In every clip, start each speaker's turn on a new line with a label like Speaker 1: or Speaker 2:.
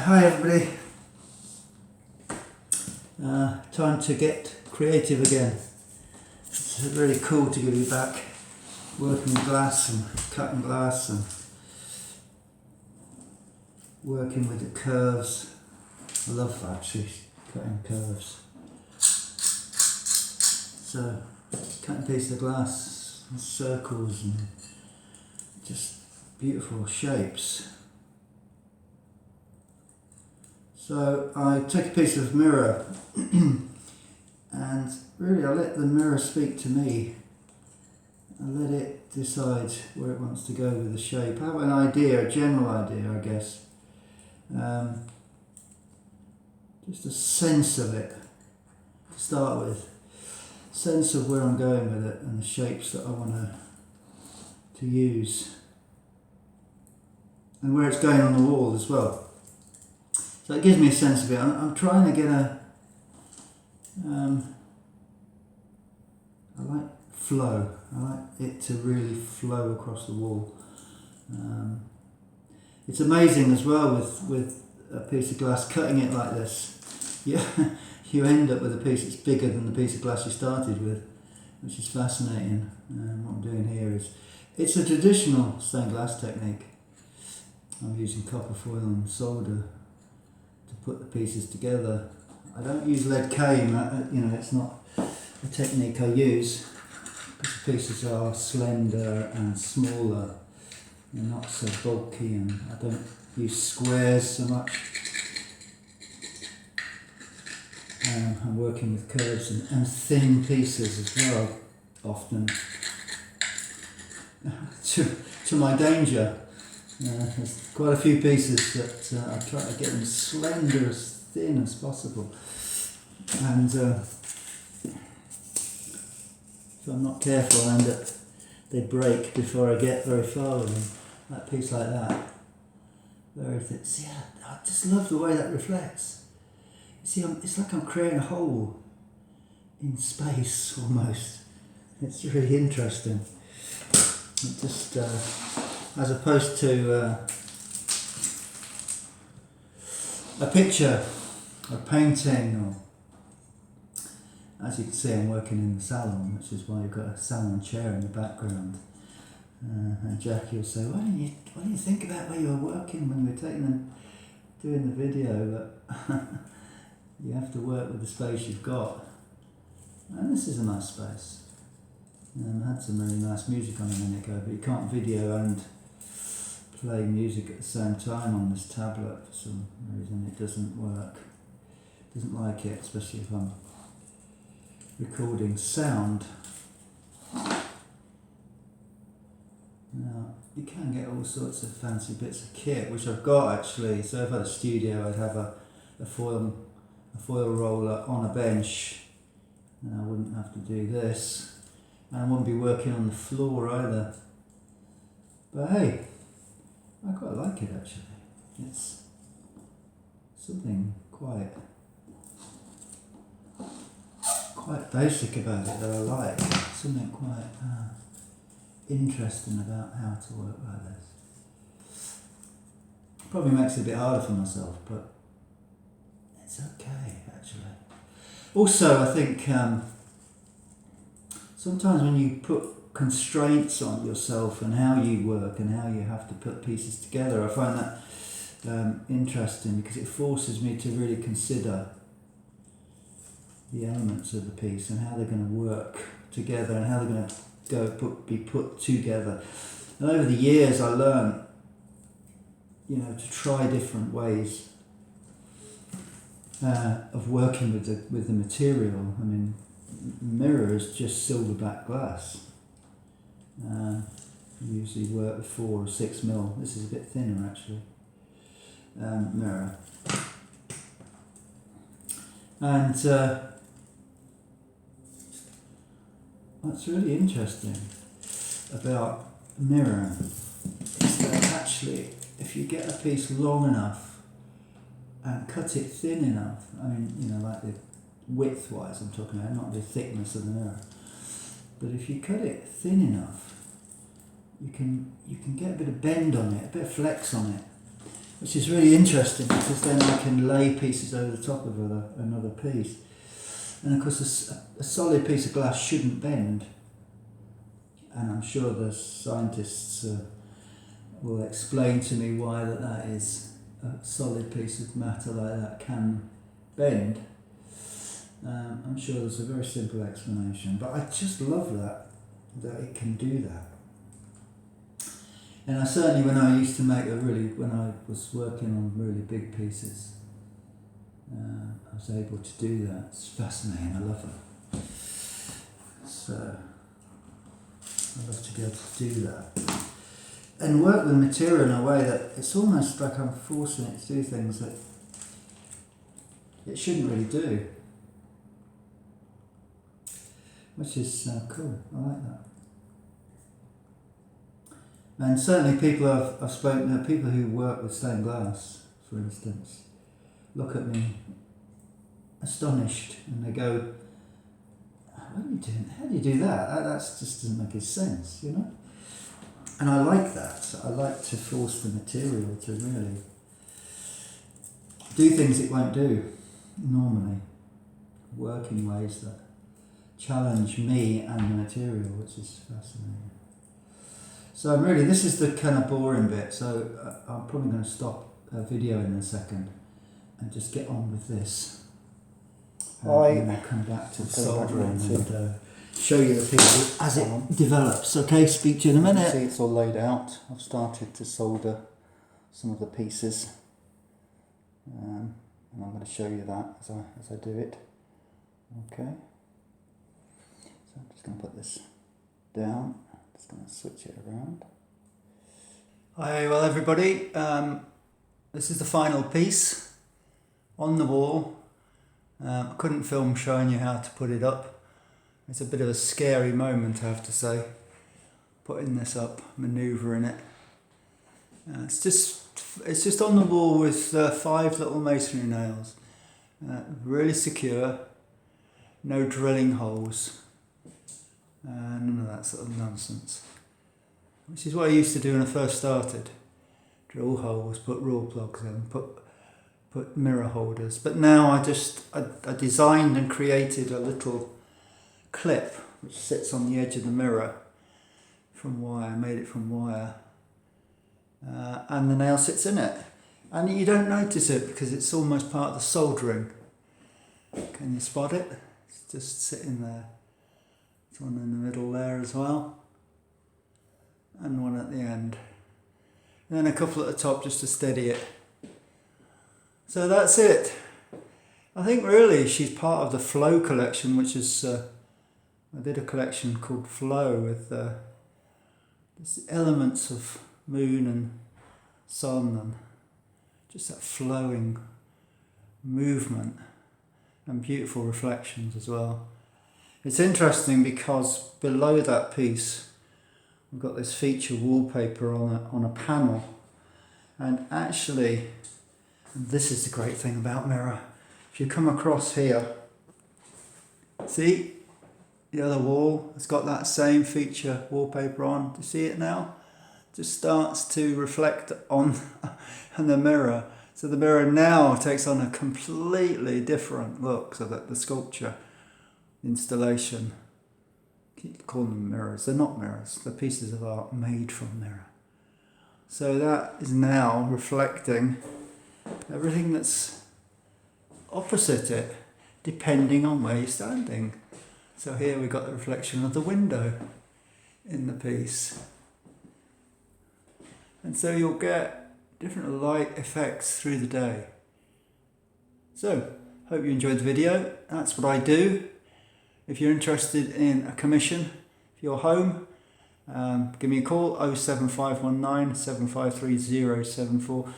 Speaker 1: Hi everybody. Time to get creative again. It's really cool to be back working with glass and cutting glass and working with the curves. I love actually cutting curves. So cutting pieces of glass and circles and just beautiful shapes. So I take a piece of mirror and really I let the mirror speak to me. I let it decide where it wants to go with the shape. I have an idea, a general idea I guess. Just a sense of it to start with. Sense of where I'm going with it and the shapes that I want to use. And where it's going on the wall as well. So it gives me a sense of it. I'm trying to get I like flow. I like it to really flow across the wall. It's amazing as well with a piece of glass, cutting it like this. You end up with a piece that's bigger than the piece of glass you started with, which is fascinating. What I'm doing here is, it's a traditional stained glass technique. I'm using copper foil and solder to put the pieces together. I don't use lead cane, it's not a technique I use because the pieces are slender and smaller. They're not so bulky, and I don't use squares so much. I'm working with curves and thin pieces as well, often. to my danger. There's quite a few pieces that I try to get them slender, as thin as possible. And if I'm not careful, I end up, they break before I get very far with them. That piece like that, very thin. See, I just love the way that reflects. You see, it's like I'm creating a hole in space almost. It's really interesting. It just, as opposed to a picture, a painting, or as you can see, I'm working in the salon, which is why you've got a salon chair in the background. And Jackie will say, why didn't you think about where you were working when you were doing the video? But you have to work with the space you've got. And this is a nice space. I had some really nice music on a minute ago, but you can't video and play music at the same time on this tablet for some reason. It doesn't work. It doesn't like it, especially if I'm recording sound. Now, you can get all sorts of fancy bits of kit, which I've got actually. So if I had a studio, I'd have a foil roller on a bench, and I wouldn't have to do this. And I wouldn't be working on the floor either. But hey, I quite like it actually. It's something quite basic about it that I like. Something quite interesting about how to work like this. Probably makes it a bit harder for myself, but it's okay actually. Also, I think sometimes when you put constraints on yourself and how you work and how you have to put pieces together, I find that interesting because it forces me to really consider the elements of the piece and how they're going to work together and how they're going to be put together. And over the years I learned, to try different ways of working with the material. I mean, mirror is just silverback glass. Usually work with 4 or 6 mil. This is a bit thinner actually. Mirror. And what's really interesting about mirror is that actually if you get a piece long enough and cut it thin enough, I mean, like the width-wise I'm talking about, not the thickness of the mirror, but if you cut it thin enough, you can get a bit of bend on it, a bit of flex on it, which is really interesting because then I can lay pieces over the top of another piece. And of course a solid piece of glass shouldn't bend, and I'm sure the scientists will explain to me why that is. A solid piece of matter like that can bend. I'm sure there's a very simple explanation, but I just love that it can do that. And I certainly, when I used to make when I was working on really big pieces, I was able to do that. It's fascinating, I love it. So, I love to be able to do that. And work with material in a way that it's almost like I'm forcing it to do things that it shouldn't really do. Which is cool, I like that. And certainly people I've spoken to, people who work with stained glass, for instance, look at me astonished and they go, what are you doing? How do you do that? That just doesn't make any sense, you know? And I like that. I like to force the material to really do things it won't do normally. Work in ways that challenge me and the material, which is fascinating. So this is the kind of boring bit, so I'm probably going to stop a video in a second and just get on with this. And then I'll come back to the soldering and show you the piece as it develops. Okay, speak to you in a minute. See, it's all laid out. I've started to solder some of the pieces, and I'm going to show you that as I do it. Okay, so I'm just going to put this down. Just going to switch it around. Hi, well everybody, this is the final piece on the wall. I couldn't film showing you how to put it up. It's a bit of a scary moment, I have to say, putting this up, manoeuvring it. It's just on the wall with 5 little masonry nails, really secure, no drilling holes, none of that sort of nonsense. Which is what I used to do when I first started. Drill holes, put raw plugs in, put mirror holders. But now I designed and created a little clip which sits on the edge of the mirror from wire. I made it from wire, and the nail sits in it, and you don't notice it because it's almost part of the soldering. Can you spot it? It's just sitting there. There's one in the middle there as well, and one at the end, and then a couple at the top just to steady it. So that's it. I think really she's part of the Flow collection, which is I did a collection called Flow with elements of moon and sun and just that flowing movement and beautiful reflections as well. It's interesting because below that piece we've got this feature wallpaper on a panel, and actually this is the great thing about mirror. If you come across here, see the other wall, it's got that same feature wallpaper on. Do you see it now? Just starts to reflect on the mirror. So the mirror now takes on a completely different look, so that the sculpture, installation, keep calling them mirrors. They're not mirrors, they're pieces of art made from mirror. So that is now reflecting everything that's opposite it, depending on where you're standing. So here we've got the reflection of the window in the piece. And so you'll get different light effects through the day. So, hope you enjoyed the video. That's what I do. If you're interested in a commission for your home, give me a call, 07519 753 074.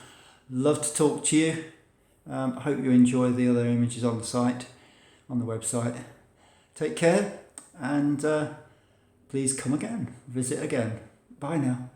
Speaker 1: Love to talk to you. I hope you enjoy the other images on the site, on the website. Take care, and please come again, visit again. Bye now.